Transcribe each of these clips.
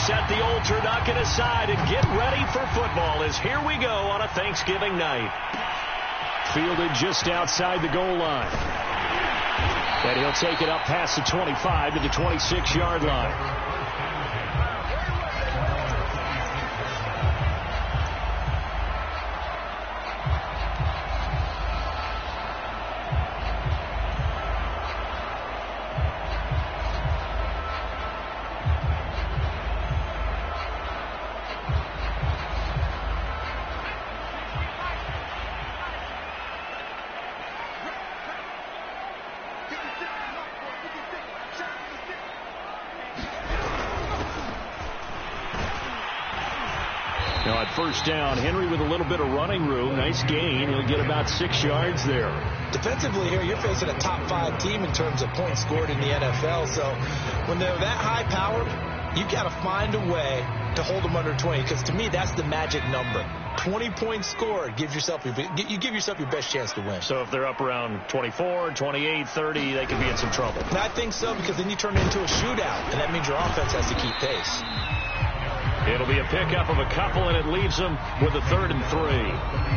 set the old turducken aside and get ready for football as here we go on a Thanksgiving night. Fielded just outside the goal line. And he'll take it up past the 25 to the 26-yard line. Now at first down, Henry with a little bit of running room. Nice gain. He'll get about 6 yards there. Defensively here, you're facing a top 5 team in terms of points scored in the NFL. So when they're that high powered, you've got to find a way to hold them under 20. Because to me, that's the magic number. 20 points scored, you give yourself your best chance to win. So if they're up around 24, 28, 30, they could be in some trouble. And I think so, because then you turn it into a shootout, and that means your offense has to keep pace. It'll be a pickup of a couple, and it leaves them with a 3rd and 3.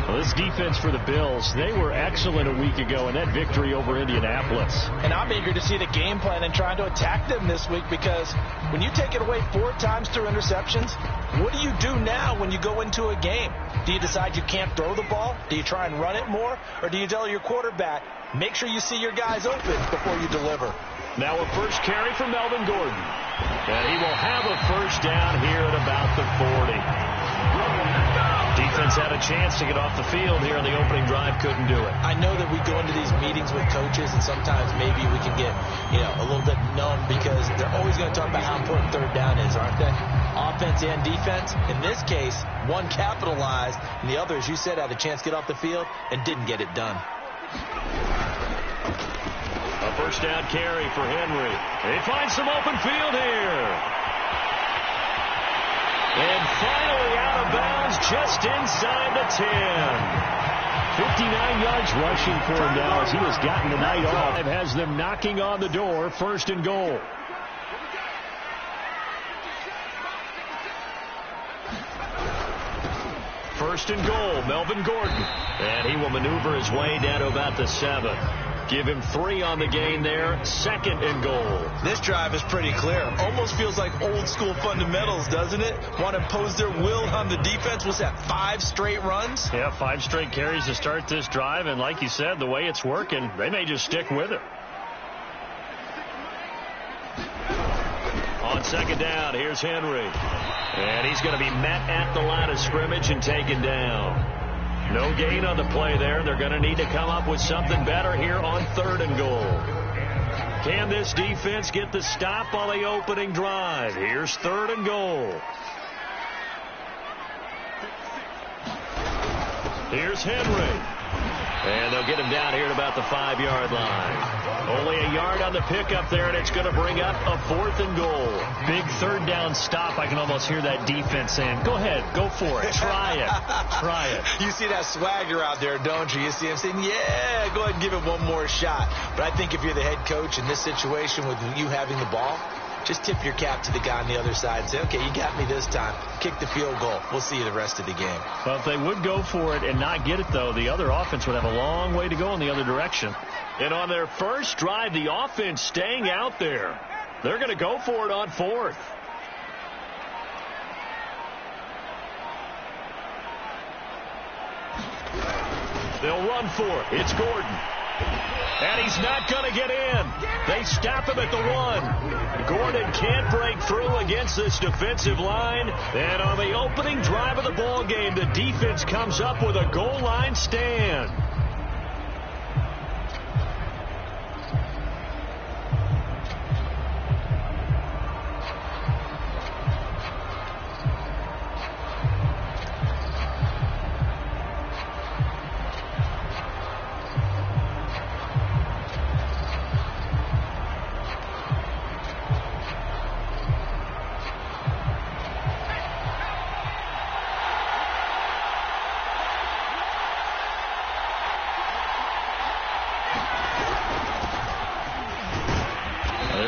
Well, this defense for the Bills, they were excellent a week ago in that victory over Indianapolis. And I'm eager to see the game plan and trying to attack them this week, because when you take it away 4 times through interceptions, what do you do now when you go into a game? Do you decide you can't throw the ball? Do you try and run it more? Or do you tell your quarterback, make sure you see your guys open before you deliver? Now a first carry for Melvin Gordon. And he will have a first down here at about the 40. Defense had a chance to get off the field here in the opening drive, couldn't do it. I know that we go into these meetings with coaches, and sometimes maybe we can get, a little bit numb, because they're always going to talk about how important 3rd down is, aren't they? Offense and defense. In this case, one capitalized, and the other, as you said, had a chance to get off the field and didn't get it done. A first down carry for Henry. He finds some open field here. And finally out of bounds just inside the 10. 59 yards rushing for him now as he has gotten the night off. It has them knocking on the door, 1st and goal. First and goal, Melvin Gordon. And he will maneuver his way down to about the 7. Give him 3 on the gain there. 2nd and goal. This drive is pretty clear. Almost feels like old school fundamentals, doesn't it? Want to impose their will on the defense. Was that 5 straight runs? Yeah, 5 straight carries to start this drive. And like you said, the way it's working, they may just stick with it. On 2nd down, here's Henry. And he's going to be met at the line of scrimmage and taken down. No gain on the play there. They're going to need to come up with something better here on 3rd and goal. Can this defense get the stop on the opening drive? Here's 3rd and goal. Here's Henry. And they'll get him down here at about the 5-yard line. Only a yard on the pickup there, and it's going to bring up a 4th and goal. Big 3rd down stop. I can almost hear that defense saying, go ahead, go for it. Try it. Try it. You see that swagger out there, don't you? You see him saying, yeah, go ahead and give it one more shot. But I think if you're the head coach in this situation with you having the ball, just tip your cap to the guy on the other side and say, okay, you got me this time. Kick the field goal. We'll see you the rest of the game. Well, if they would go for it and not get it, though, the other offense would have a long way to go in the other direction. And on their first drive, the offense staying out there. They're going to go for it on 4th. They'll run for it. It's Gordon. And he's not going to get in. They stop him at the 1. Gordon can't break through against this defensive line. And on the opening drive of the ball game, the defense comes up with a goal line stand.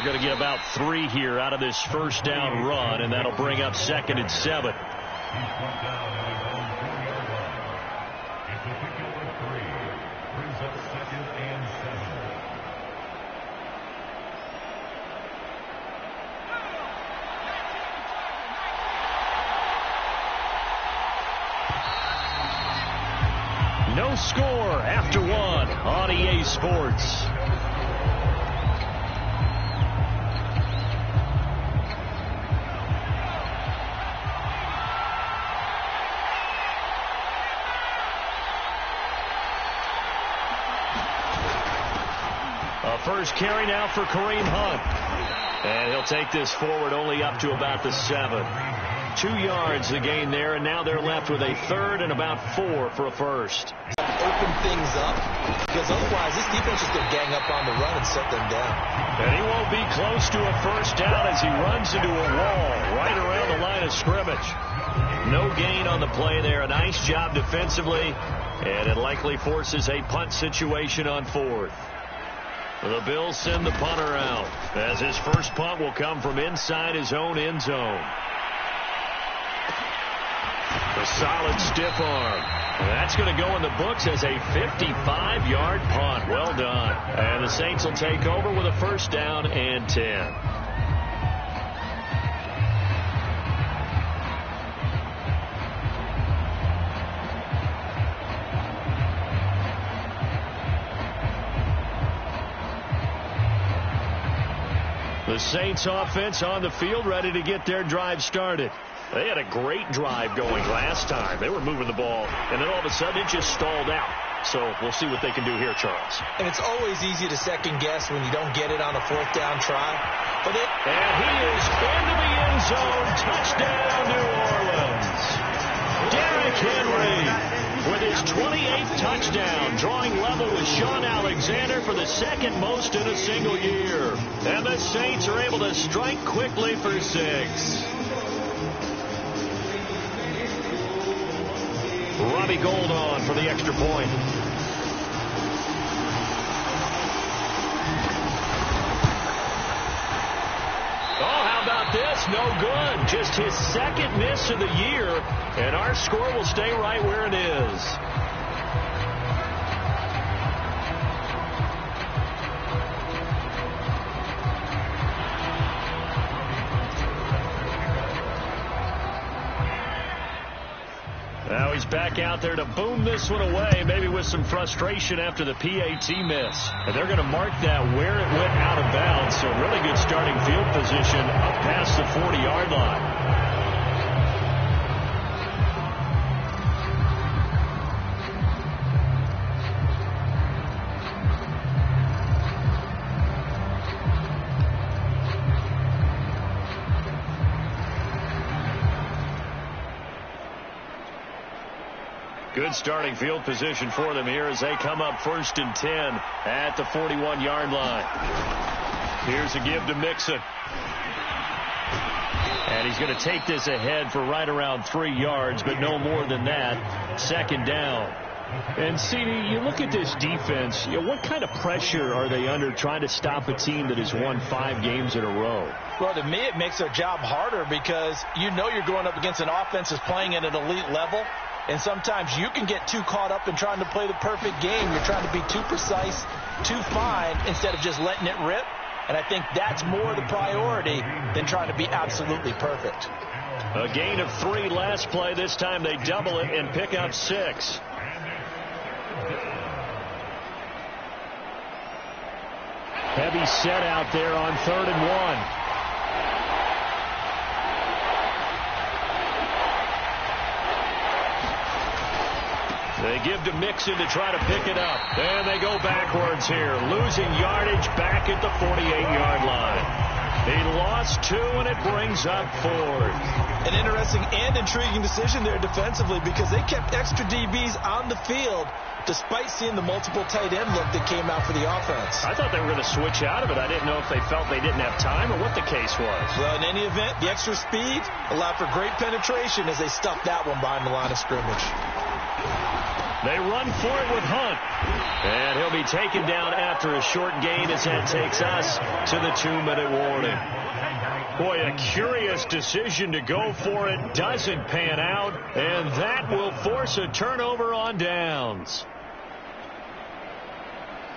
going to get about 3 here out of this first down run, and that'll bring up 2nd and 7. No score after 1 on EA Sports. A first carry now for Kareem Hunt. And he'll take this forward only up to about the 7. 2 yards the gain there, and now they're left with a 3rd and about 4 for a first. Open things up, because otherwise this defense is going to gang up on the run and set them down. And he won't be close to a first down as he runs into a wall right around the line of scrimmage. No gain on the play there. A nice job defensively, and it likely forces a punt situation on 4th. The Bills send the punter out, as his first punt will come from inside his own end zone. A solid stiff arm. That's going to go in the books as a 55-yard punt. Well done. And the Saints will take over with a first down and 10. The Saints offense on the field, ready to get their drive started. They had a great drive going last time. They were moving the ball, and then all of a sudden it just stalled out. So we'll see what they can do here, Charles. And it's always easy to second guess when you don't get it on a 4th down try. And he is into the end zone. Touchdown, New Orleans. Derrick Henry with his 28th touchdown, drawing level with Sean Alexander for the 2nd most in a single year. And the Saints are able to strike quickly for 6. Robbie Gould on for the extra point. Oh, how about this? No good. Just his 2nd miss of the year, and our score will stay right where it is. Now he's back out there to boom this one away, maybe with some frustration after the PAT miss. And they're going to mark that where it went out of bounds, so really good starting field position up past the 40-yard line. Good starting field position for them here as they come up 1st and 10 at the 41-yard line. Here's a give to Mixon. And he's going to take this ahead for right around 3 yards, but no more than that. 2nd down. And, CD, you look at this defense, what kind of pressure are they under trying to stop a team that has won 5 games in a row? Well, to me, it makes their job harder because you know you're going up against an offense that's playing at an elite level. And sometimes you can get too caught up in trying to play the perfect game. You're trying to be too precise, too fine, instead of just letting it rip. And I think that's more the priority than trying to be absolutely perfect. A gain of 3 last play. This time they double it and pick up 6. Heavy set out there on 3rd and 1. They give to Mixon to try to pick it up. And they go backwards here, losing yardage back at the 48-yard line. He lost 2, and it brings up 4th. An interesting and intriguing decision there defensively because they kept extra DBs on the field despite seeing the multiple tight end look that came out for the offense. I thought they were going to switch out of it. I didn't know if they felt they didn't have time or what the case was. Well, in any event, the extra speed allowed for great penetration as they stuffed that one behind the line of scrimmage. They run for it with Hunt. And he'll be taken down after a short gain as that takes us to the 2-minute warning. Boy, a curious decision to go for it. Doesn't pan out. And that will force a turnover on downs.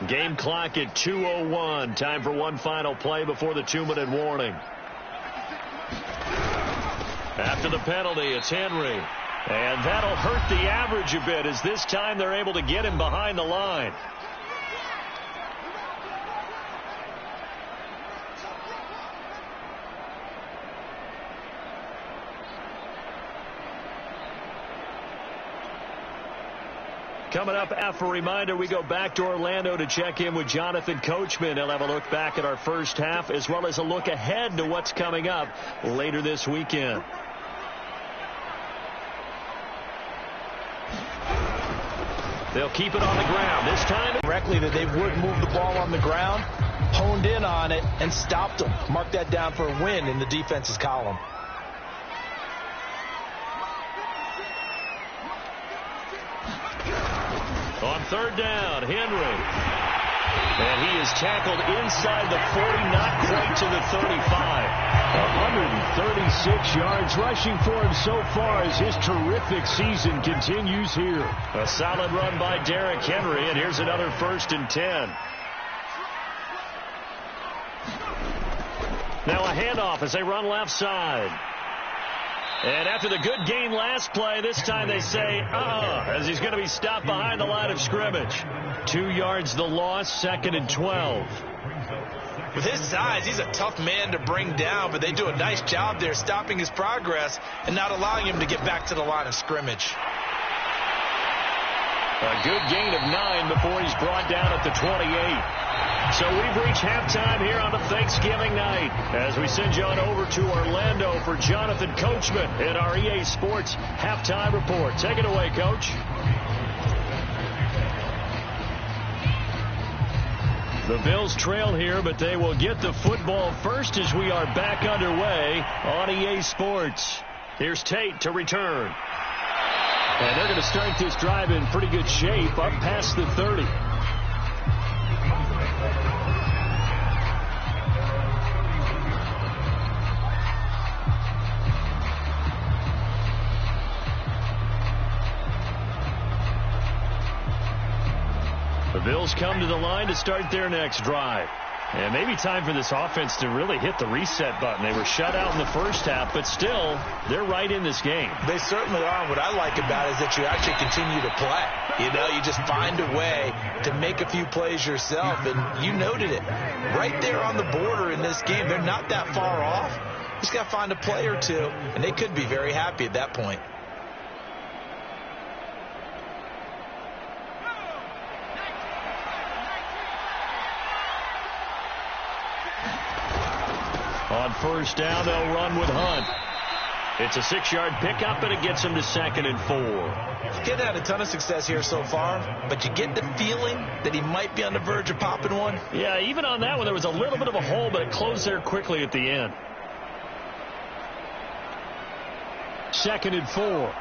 Game clock at 2:01. Time for one final play before the 2-minute warning. After the penalty, it's Henry. And that'll hurt the average a bit as this time they're able to get him behind the line. Coming up, after a reminder, we go back to Orlando to check in with Jonathan Coachman. He'll have a look back at our first half as well as a look ahead to what's coming up later this weekend. They'll keep it on the ground. This time directly that they would move the ball on the ground, honed in on it, and stopped them. Mark that down for a win in the defense's column. On third down, Henry. And he is tackled inside the 40, not quite to the 35. 136 yards rushing for him so far as his terrific season continues here. A solid run by Derrick Henry, and here's another 1st and 10. Now a handoff as they run left side. And after the good gain last play, this time they say, as he's going to be stopped behind the line of scrimmage. 2 yards the loss, 2nd and 12. With his size, he's a tough man to bring down, but they do a nice job there stopping his progress and not allowing him to get back to the line of scrimmage. A good gain of 9 before he's brought down at the 28. So we've reached halftime here on a Thanksgiving night as we send you on over to Orlando for Jonathan Coachman in our EA Sports Halftime Report. Take it away, Coach. The Bills trail here, but they will get the football first as we are back underway on EA Sports. Here's Tate to return. And they're going to start this drive in pretty good shape up past the 30. The Bills come to the line to start their next drive. And maybe time for this offense to really hit the reset button. They were shut out in the first half, but still, they're right in this game. They certainly are. What I like about it is that you actually continue to play. You know, you just find a way to make a few plays yourself, and you noted it. Right there on the border in this game, they're not that far off. Just got to find a play or two, and they could be very happy at that point. On first down, they'll run with Hunt. It's a 6-yard pickup, and it gets him to 2nd and 4. He's had a ton of success here so far, but you get the feeling that he might be on the verge of popping one. Yeah, even on that one, there was a little bit of a hole, but it closed there quickly at the end. 2nd and 4.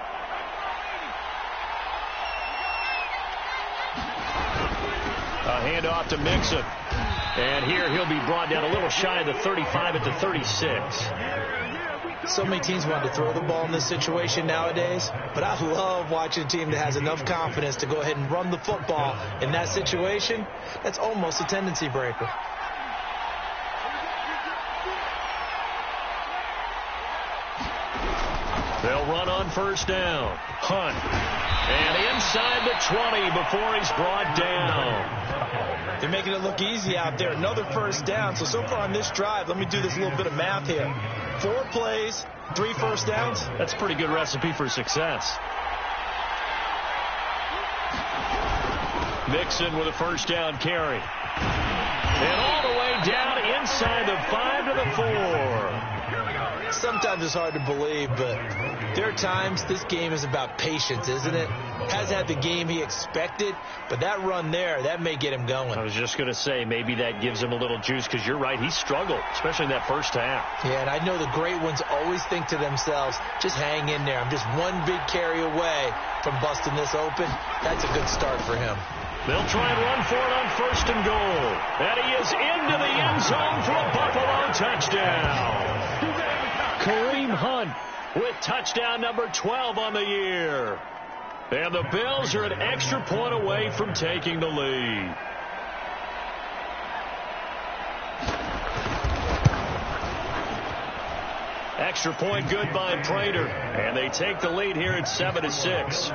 A handoff to Mixon. And here he'll be brought down a little shy of the 35 at the 36. So many teams want to throw the ball in this situation nowadays, but I love watching a team that has enough confidence to go ahead and run the football in that situation. That's almost a tendency breaker. They'll run on first down. Hunt. And inside the 20 before he's brought down. They're making it look easy out there. Another first down. So far on this drive, let me do this little bit of math here. 4 plays, 3 first downs. That's a pretty good recipe for success. Mixon with a first down carry. And all the way down inside the 5 to the 4. Sometimes it's hard to believe, but there are times this game is about patience, isn't it? Hasn't had the game he expected, but that run there, that may get him going. I was just going to say, maybe that gives him a little juice, because you're right, he struggled, especially in that first half. Yeah, and I know the great ones always think to themselves, just hang in there. I'm just one big carry away from busting this open. That's a good start for him. They'll try and run for it on 1st and goal. And he is into the end zone for a Buffalo touchdown. Kareem Hunt with touchdown number 12 on the year. And the Bills are an extra point away from taking the lead. Extra point good by Prater. And they take the lead here at 7-6.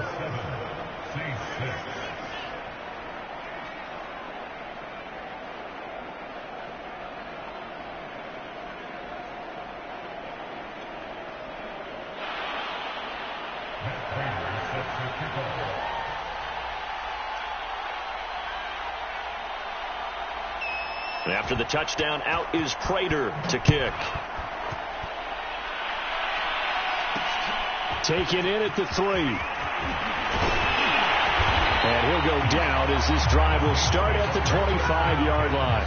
And after the touchdown, out is Prater to kick. Taken in at the 3. And he'll go down as this drive will start at the 25-yard line.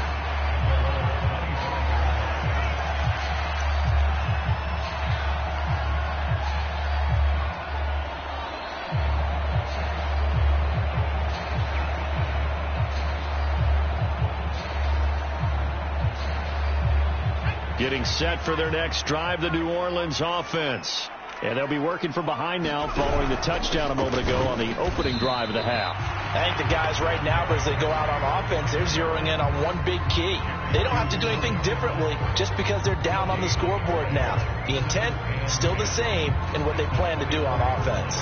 Getting set for their next drive, the New Orleans offense. And they'll be working from behind now following the touchdown a moment ago on the opening drive of the half. I think the guys right now, as they go out on offense, they're zeroing in on one big key. They don't have to do anything differently just because they're down on the scoreboard now. The intent, still the same in what they plan to do on offense.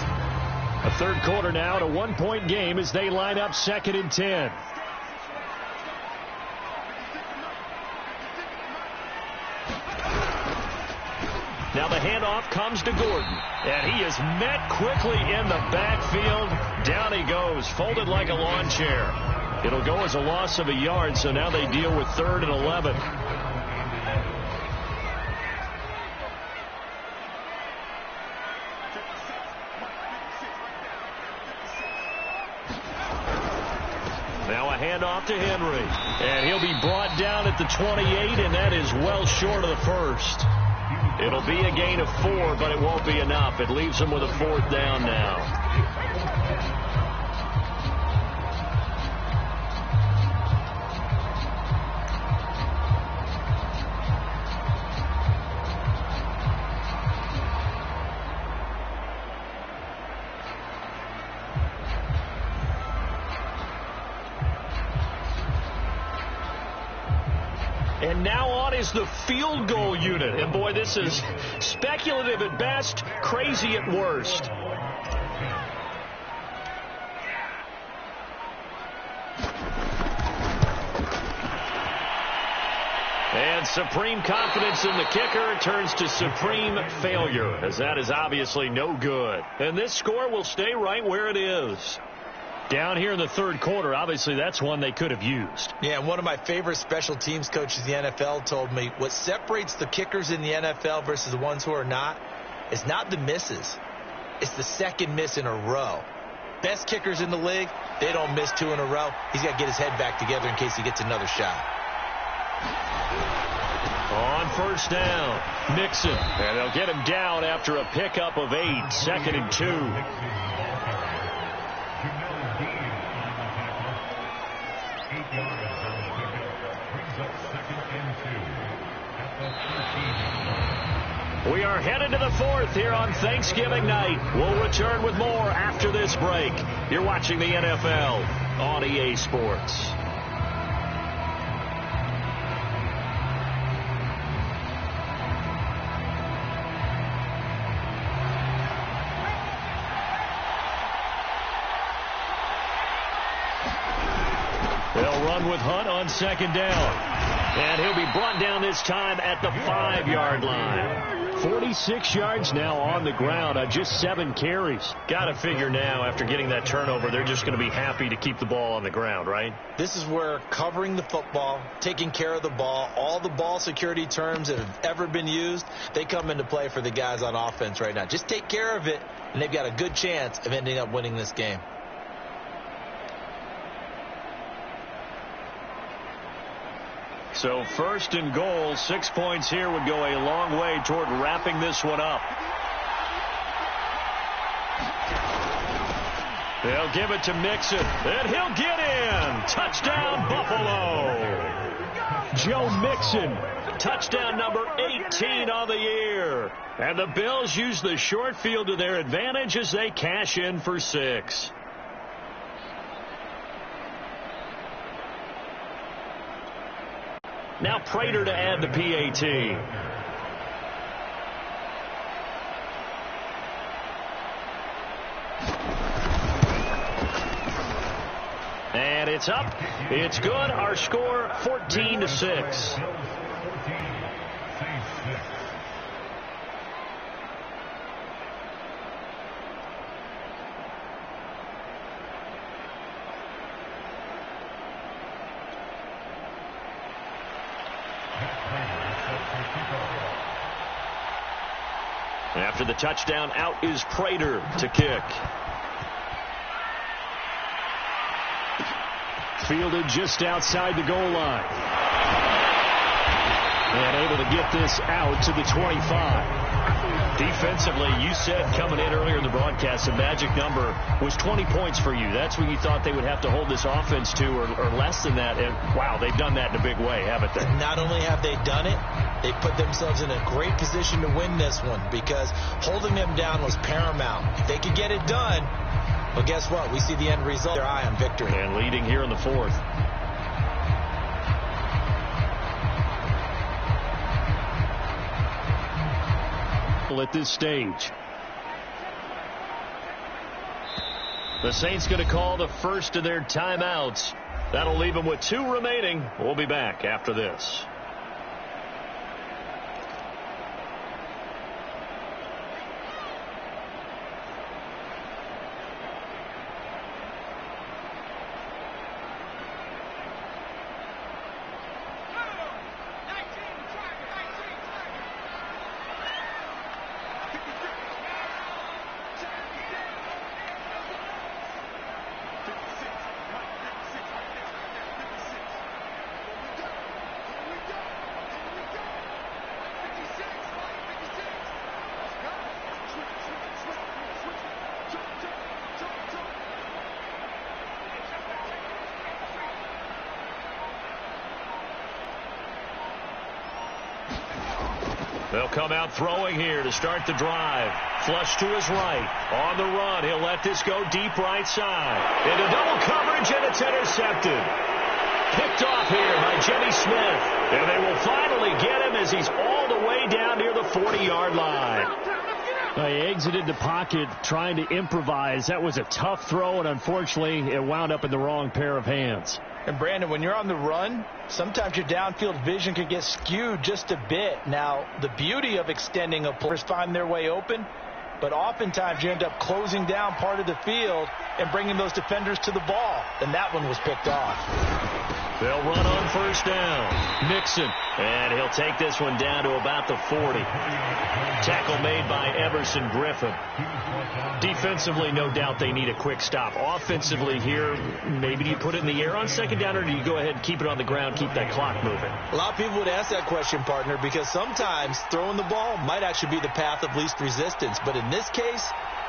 A third quarter now at a one-point game as they line up 2nd and 10. Now the handoff comes to Gordon. And he is met quickly in the backfield. Down he goes, folded like a lawn chair. It'll go as a loss of a yard, so now they deal with 3rd and 11. Now a handoff to Henry. And he'll be brought down at the 28, and that is well short of the first. It'll be a gain of 4, but it won't be enough. It leaves them with a 4th down now. And now on is the field goal unit. And boy, this is speculative at best, crazy at worst. And supreme confidence in the kicker turns to supreme failure, as that is obviously no good. And this score will stay right where it is. Down here in the third quarter, obviously that's one they could have used. Yeah, one of my favorite special teams coaches in the NFL told me what separates the kickers in the NFL versus the ones who are not is not the misses. It's the second miss in a row. Best kickers in the league, they don't miss 2 in a row. He's got to get his head back together in case he gets another shot. On first down, Mixon. And they'll get him down after a pickup of 8, 2nd and 2. We are headed to the 4th here on Thanksgiving night. We'll return with more after this break. You're watching the NFL on EA Sports. They'll run with Hunt on 2nd down. And he'll be brought down this time at the 5-yard line. 46 yards now on the ground on just 7 carries. Got to figure now, after getting that turnover, they're just going to be happy to keep the ball on the ground, right? This is where covering the football, taking care of the ball, all the ball security terms that have ever been used, they come into play for the guys on offense right now. Just take care of it, and they've got a good chance of ending up winning this game. So 1st and goal, 6 points here would go a long way toward wrapping this one up. They'll give it to Mixon, and he'll get in. Touchdown, Buffalo. Joe Mixon. Touchdown number 18 on the year. And the Bills use the short field to their advantage as they cash in for 6. Now Prater to add the PAT. And it's up. It's good. Our score 14-6. After the touchdown, out is Prater to kick. Fielded just outside the goal line. And able to get this out to the 25. Defensively, you said coming in earlier in the broadcast, the magic number was 20 points for you. That's what you thought they would have to hold this offense to, or less than that. And, wow, they've done that in a big way, haven't they? Not only have they done it, they put themselves in a great position to win this one because holding them down was paramount. If they could get it done, well, guess what? We see the end result. Their eye on victory. And leading here in the 4th. At this stage. The Saints going to call the first of their timeouts. That'll leave them with 2 remaining. We'll be back after this. They'll come out throwing here to start the drive. Flush to his right. On the run, he'll let this go deep right side. Into double coverage, and it's intercepted. Picked off here by Jimmy Smith. And they will finally get him as he's all the way down near the 40-yard line. He exited the pocket trying to improvise. That was a tough throw, and unfortunately, it wound up in the wrong pair of hands. And, Brandon, when you're on the run, sometimes your downfield vision can get skewed just a bit. Now, the beauty of extending a play is find their way open, but oftentimes you end up closing down part of the field and bringing those defenders to the ball. And that one was picked off. They'll run on first down. Mixon. And he'll take this one down to about the 40. Tackle made by Everson Griffin. Defensively, no doubt they need a quick stop. Offensively here, maybe do you put it in the air on second down, or do you go ahead and keep it on the ground, keep that clock moving? A lot of people would ask that question, partner, because sometimes throwing the ball might actually be the path of least resistance. But in this case,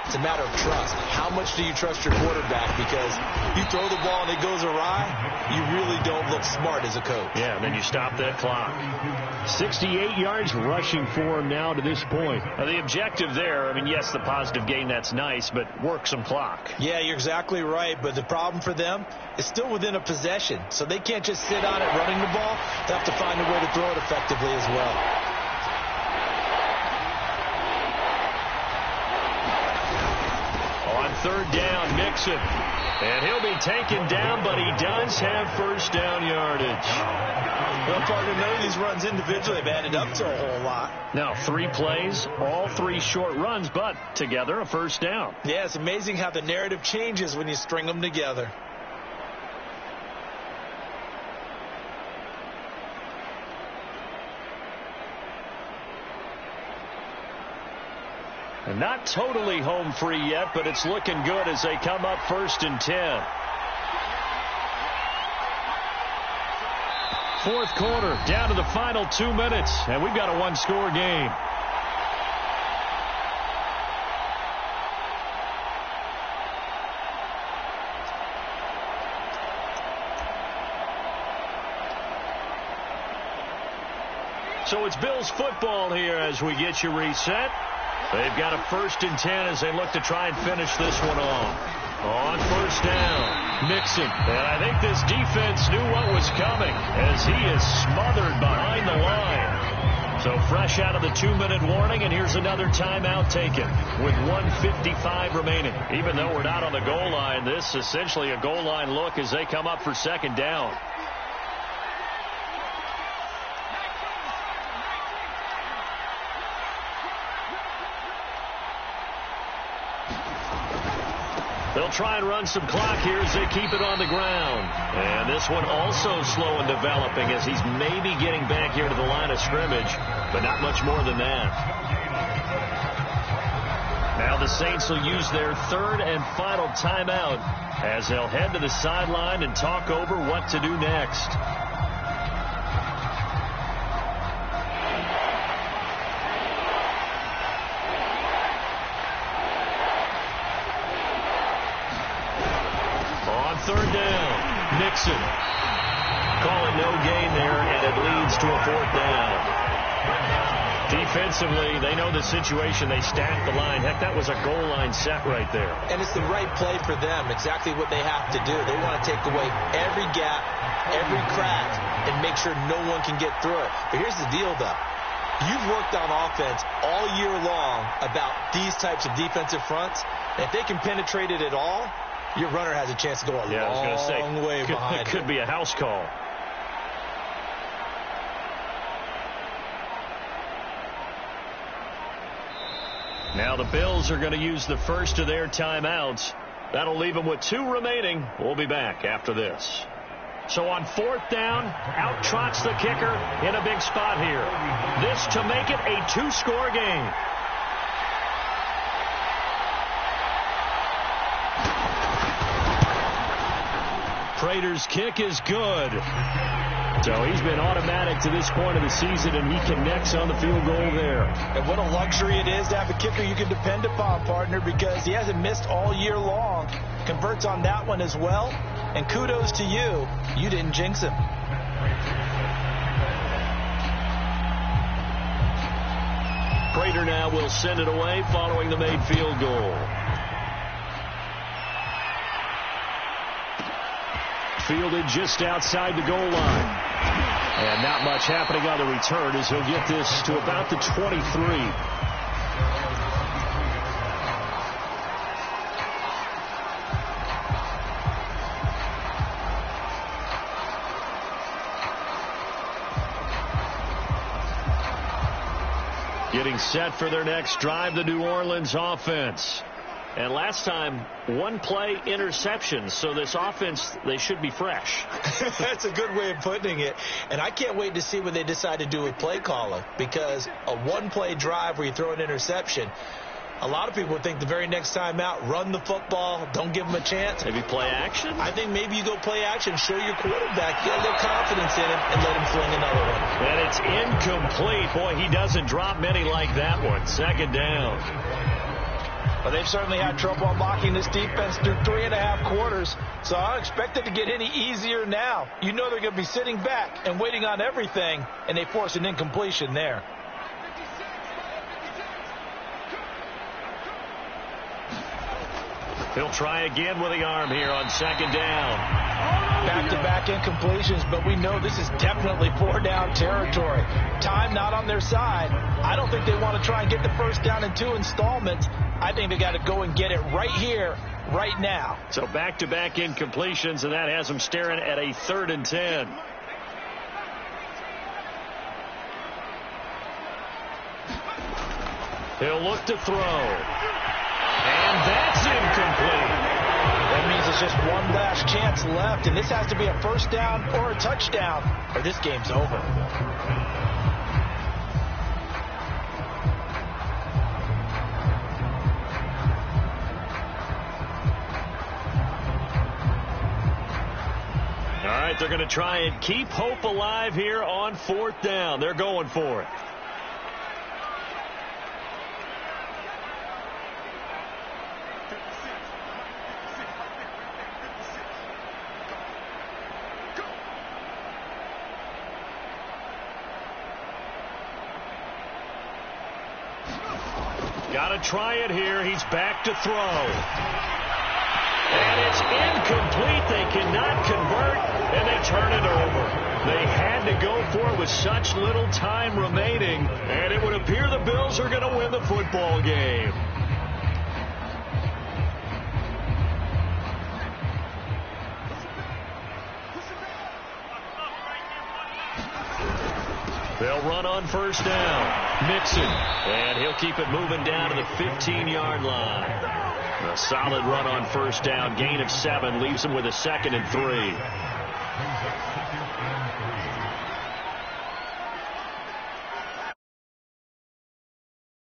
it's a matter of trust. How much do you trust your quarterback? Because you throw the ball and it goes awry, you really don't look smart as a coach. Yeah, and then you stop that clock. 68 yards rushing for him now to this point. Now, the objective there, I mean, yes, the positive gain, that's nice, but work some clock. Yeah, you're exactly right. But the problem for them is still within a possession. So they can't just sit on it running the ball. They have to find a way to throw it effectively as well. third down, Mixon. And he'll be taken down, but he does have first down yardage. Well, partner, none of these runs individually have added up to a whole lot. Now, 3 plays, all 3 short runs, but together a first down. Yeah, it's amazing how the narrative changes when you string them together. And not totally home free yet, but it's looking good as they come up 1st and 10. Fourth quarter, down to the final 2 minutes, and we've got a 1-score game. So it's Bills football here as we get you reset. They've got a 1st and 10 as they look to try and finish this one off. On first down, Mixon. And I think this defense knew what was coming as he is smothered behind the line. So fresh out of the 2-minute warning, and here's another timeout taken with 1:55 remaining. Even though we're not on the goal line, this is essentially a goal line look as they come up for 2nd down. They'll try and run some clock here as they keep it on the ground. And this one also slow in developing as he's maybe getting back here to the line of scrimmage, but not much more than that. Now the Saints will use their 3rd and final timeout as they'll head to the sideline and talk over what to do next. Third down, Mixon. Calling no gain there, and it leads to a 4th down. Defensively, they know the situation. They stack the line. Heck, that was a goal line set right there. And it's the right play for them, exactly what they have to do. They want to take away every gap, every crack, and make sure no one can get through it. But here's the deal, though. You've worked on offense all year long about these types of defensive fronts. If they can penetrate it at all, your runner has a chance to go a long way behind. It could be a house call. Now the Bills are going to use the first of their timeouts. That'll leave them with 2 remaining. We'll be back after this. So on 4th down, out trots the kicker in a big spot here. This to make it a 2-score game. Prater's kick is good. So he's been automatic to this point of the season, and he connects on the field goal there. And what a luxury it is to have a kicker you can depend upon, partner, because he hasn't missed all year long. Converts on that one as well. And kudos to you. You didn't jinx him. Prater now will send it away following the made field goal. Fielded just outside the goal line. And not much happening on the return as he'll get this to about the 23. Getting set for their next drive, the New Orleans offense. And last time, 1-play interception. So this offense, they should be fresh. That's a good way of putting it. And I can't wait to see what they decide to do with play calling. Because a 1-play drive where you throw an interception, a lot of people think the very next time out, run the football, don't give them a chance. Maybe play action? I think maybe you go play action, show your quarterback, get a little confidence in him, and let him fling another one. And it's incomplete. Boy, he doesn't drop many like that one. 2nd down. But they've certainly had trouble unlocking this defense through 3.5 quarters. So I don't expect it to get any easier now. You know they're going to be sitting back and waiting on everything, and they force an incompletion there. He'll try again with the arm here on 2nd down. Back-to-back incompletions, but we know this is definitely 4-down territory. Time not on their side. I don't think they want to try and get the first down in 2 installments. I think they got to go and get it right here right now. So back-to-back incompletions, and that has them staring at a 3rd and 10. He'll look to throw. And that's incomplete. That means there's just one last chance left, and this has to be a first down or a touchdown, or this game's over. All right, they're going to try and keep hope alive here on 4th down. They're going for it. Got to try it here. He's back to throw. And it's incomplete. They cannot convert, and they turn it over. They had to go for it with such little time remaining, and it would appear the Bills are going to win the football game. They'll run on 1st down. Mixon. And he'll keep it moving down to the 15-yard line. A solid run on 1st down. Gain of 7 leaves him with a 2nd and 3.